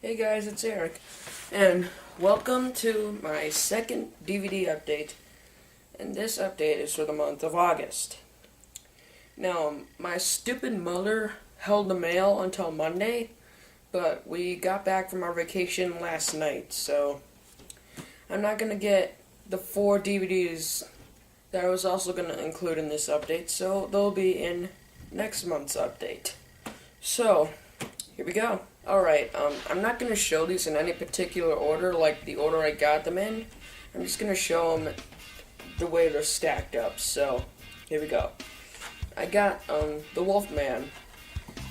Hey guys, it's Eric, and welcome to my second DVD update, and this update is for the month of August. Now, my stupid mother held the mail until Monday, but we got back from our vacation last night, so I'm not going to get the 4 DVDs that I was also going to include in this update, so they'll be in next month's update. So, here we go. Alright, I'm not going to show these in any particular order, like the order I got them in. I'm just going to show them the way they're stacked up. So, here we go. I got, the Wolfman.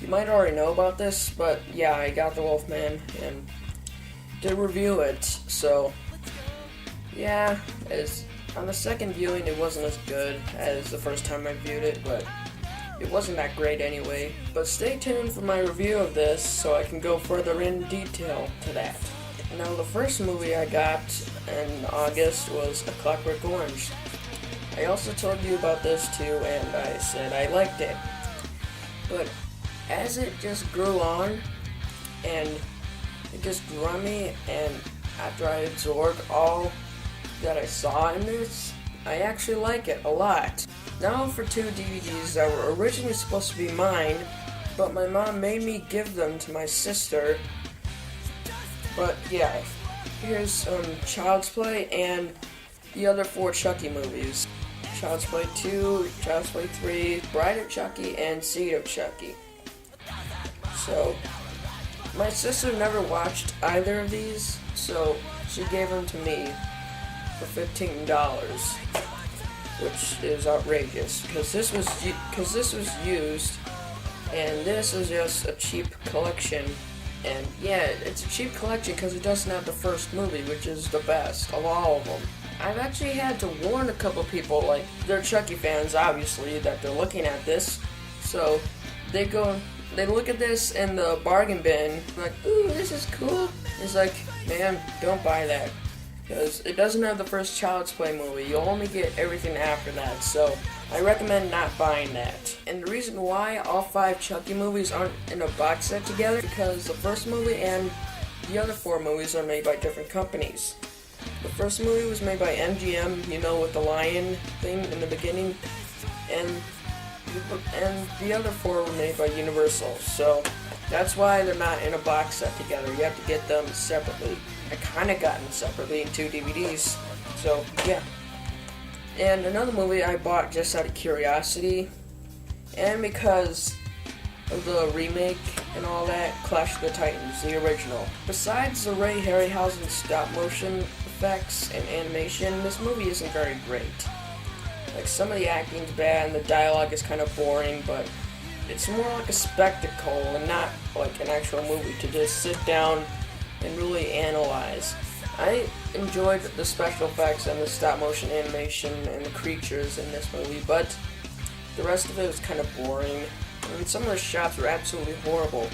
You might already know about this, but yeah, I got the Wolfman and did review it. So, yeah, on the second viewing it wasn't as good as the first time I viewed it, but it wasn't that great anyway. But stay tuned for my review of this so I can go further in detail to that. Now, the first movie I got in August was A Clockwork Orange. I also told you about this too, and I said I liked it. But as it just grew on, and it just grew on me, and after I absorbed all that I saw in this, I actually like it a lot. Now for 2 DVDs that were originally supposed to be mine, but my mom made me give them to my sister. But yeah, here's Child's Play and the other 4 Chucky movies. Child's Play 2, Child's Play 3, Bride of Chucky, and Seed of Chucky. So, my sister never watched either of these, so she gave them to me for $15. Which is outrageous, because this was used, and this is just a cheap collection. And yeah, it's a cheap collection because it doesn't have the first movie, which is the best of all of them. I've actually had to warn a couple people, like, they're Chucky fans, obviously, that they're looking at this, so they look at this in the bargain bin, like, ooh, this is cool. It's like, man, don't buy that. Because it doesn't have the first Child's Play movie. You'll only get everything after that, so I recommend not buying that. And the reason why all 5 Chucky movies aren't in a box set together is because the first movie and the other 4 movies are made by different companies. The first movie was made by MGM, you know, with the lion thing in the beginning, and the other 4 were made by Universal, so that's why they're not in a box set together. You have to get them separately. I kinda got them separately in 2 DVDs, so yeah. And another movie I bought just out of curiosity, and because of the remake and all that, Clash of the Titans, the original. Besides the Ray Harryhausen stop motion effects and animation, this movie isn't very great. Like, some of the acting's bad and the dialogue is kind of boring, but it's more like a spectacle and not like an actual movie to just sit down and really analyze. I enjoyed the special effects and the stop motion animation and the creatures in this movie, but the rest of it was kind of boring. And some of the shots were absolutely horrible.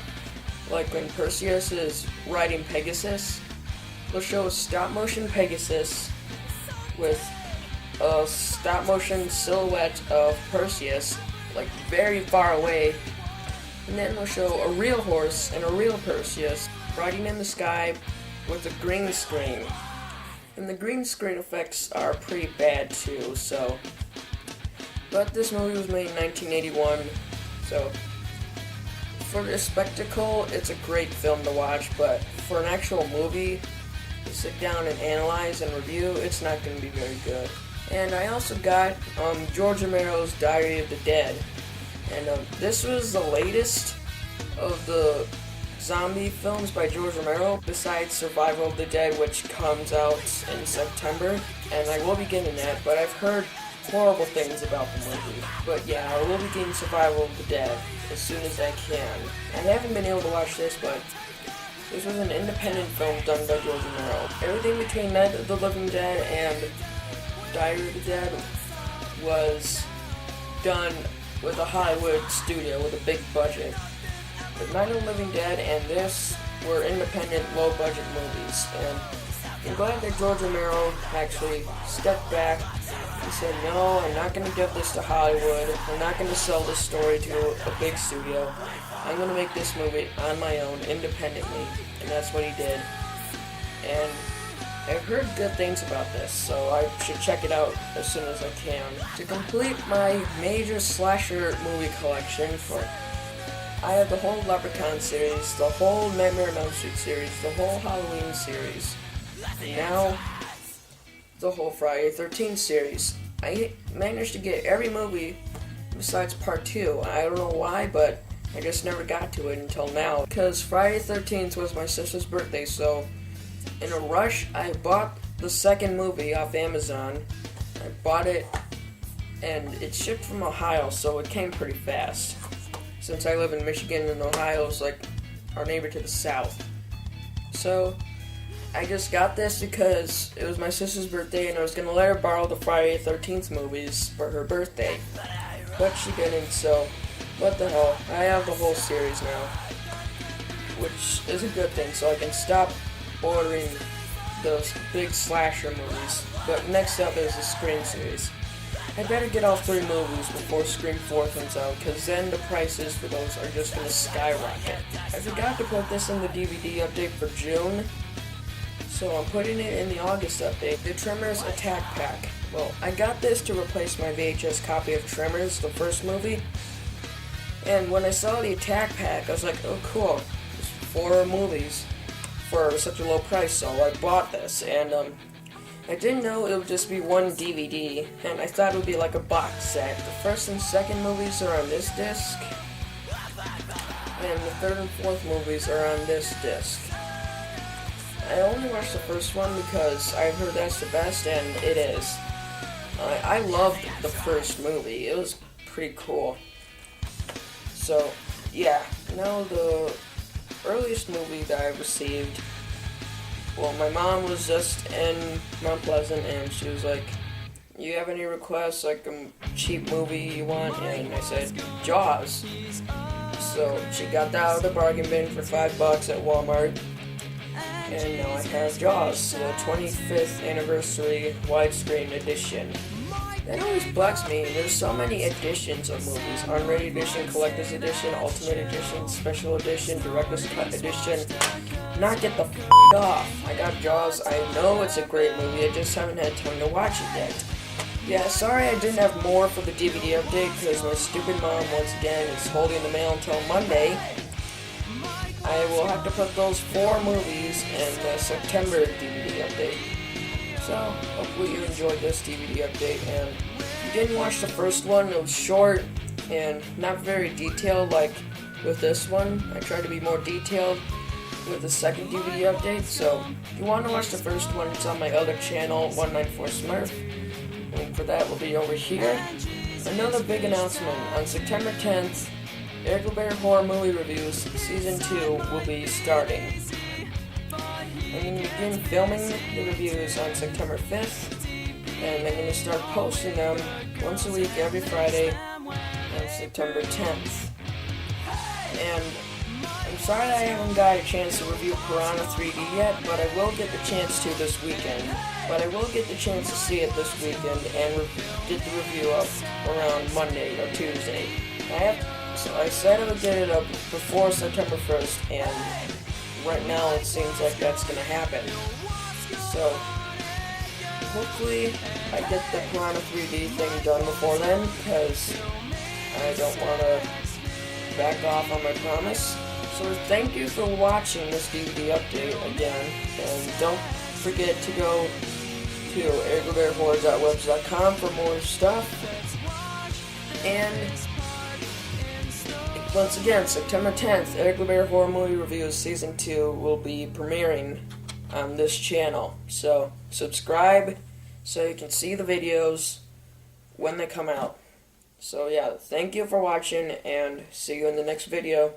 Like when Perseus is riding Pegasus, they'll show a stop motion Pegasus with a stop motion silhouette of Perseus, like very far away, and then they'll show a real horse and a real Perseus riding in the sky with a green screen. And the green screen effects are pretty bad too, so. But this movie was made in 1981, so for the spectacle, it's a great film to watch, but for an actual movie to sit down and analyze and review, it's not going to be very good. And I also got George Romero's Diary of the Dead, and this was the latest of the zombie films by George Romero, besides Survival of the Dead, which comes out in September, and I will be getting that, but I've heard horrible things about the movie. But yeah, I will be getting Survival of the Dead as soon as I can. I haven't been able to watch this, but this was an independent film done by George Romero. Everything between Night of the Living Dead and Diary of the Dead was done with a Hollywood studio with a big budget. But Night of the Living Dead and this were independent, low-budget movies, and I'm glad that George Romero actually stepped back and said, no, I'm not going to give this to Hollywood, I'm not going to sell this story to a big studio, I'm going to make this movie on my own, independently, and that's what he did. And I've heard good things about this, so I should check it out as soon as I can. To complete my major slasher movie collection, I have the whole Leprechaun series, the whole Nightmare on Elm Street series, the whole Halloween series, and now the whole Friday the 13th series. I managed to get every movie besides part 2. I don't know why, but I just never got to it until now. Because Friday the 13th was my sister's birthday, so in a rush, I bought the second movie off Amazon. I bought it, and it shipped from Ohio, so it came pretty fast. Since I live in Michigan and Ohio is like our neighbor to the south. So I just got this because it was my sister's birthday and I was going to let her borrow the Friday the 13th movies for her birthday. But she didn't, so what the hell. I have the whole series now, which is a good thing, so I can stop ordering those big slasher movies. But next up is the Scream series. I better get all 3 movies before Scream 4 comes out, because then the prices for those are just going to skyrocket. I forgot to put this in the DVD update for June, so I'm putting it in the August update. The Tremors Attack Pack. Well, I got this to replace my VHS copy of Tremors, the first movie, and when I saw the Attack Pack, I was like, oh cool, there's 4 movies for such a low price, so I bought this, and I didn't know it would just be one DVD, and I thought it would be like a box set. The first and second movies are on this disc, and the third and fourth movies are on this disc. I only watched the first one because I heard that's the best, and it is. I loved the first movie. It was pretty cool. So, yeah, now the earliest movie that I received, well, my mom was just in Mount Pleasant, and she was like, you have any requests, like a cheap movie you want? And I said, Jaws. So she got that out of the bargain bin for $5 at Walmart, and now I have Jaws, the 25th anniversary widescreen edition. That always bugs me. There's so many editions of movies. Unrated edition, collector's edition, ultimate edition, special edition, director's cut edition. Not get the off. I got Jaws. I know it's a great movie. I just haven't had time to watch it yet. Yeah, sorry I didn't have more for the DVD update because my stupid mom, once again, is holding the mail until Monday. I will have to put those 4 movies in the September DVD update. So, hopefully you enjoyed this DVD update, and if you didn't watch the first one, it was short and not very detailed like with this one. I tried to be more detailed with the second DVD update, so if you want to watch the first one, it's on my other channel, 194Smurf. Link for that will be over here. Another big announcement, on September 10th, Egglebear Horror Movie Reviews Season 2 will be starting. I'm going to begin filming the reviews on September 5th, and I'm going to start posting them once a week every Friday on September 10th. And I'm sorry that I haven't got a chance to review Piranha 3D yet, but I will get the chance to this weekend. But I will get the chance to see it this weekend and get the review up around Monday or Tuesday. So I said I would get it up before September 1st, and right now it seems like that's going to happen. So hopefully I get the Piranha 3D thing done before then, because I don't want to back off on my promise. So thank you for watching this DVD update again, and don't forget to go to egglebearhorror.webs.com for more stuff. And once again, September 10th, Egglebear Horror Movie Reviews Season 2 will be premiering on this channel. So subscribe so you can see the videos when they come out. So yeah, thank you for watching, and see you in the next video.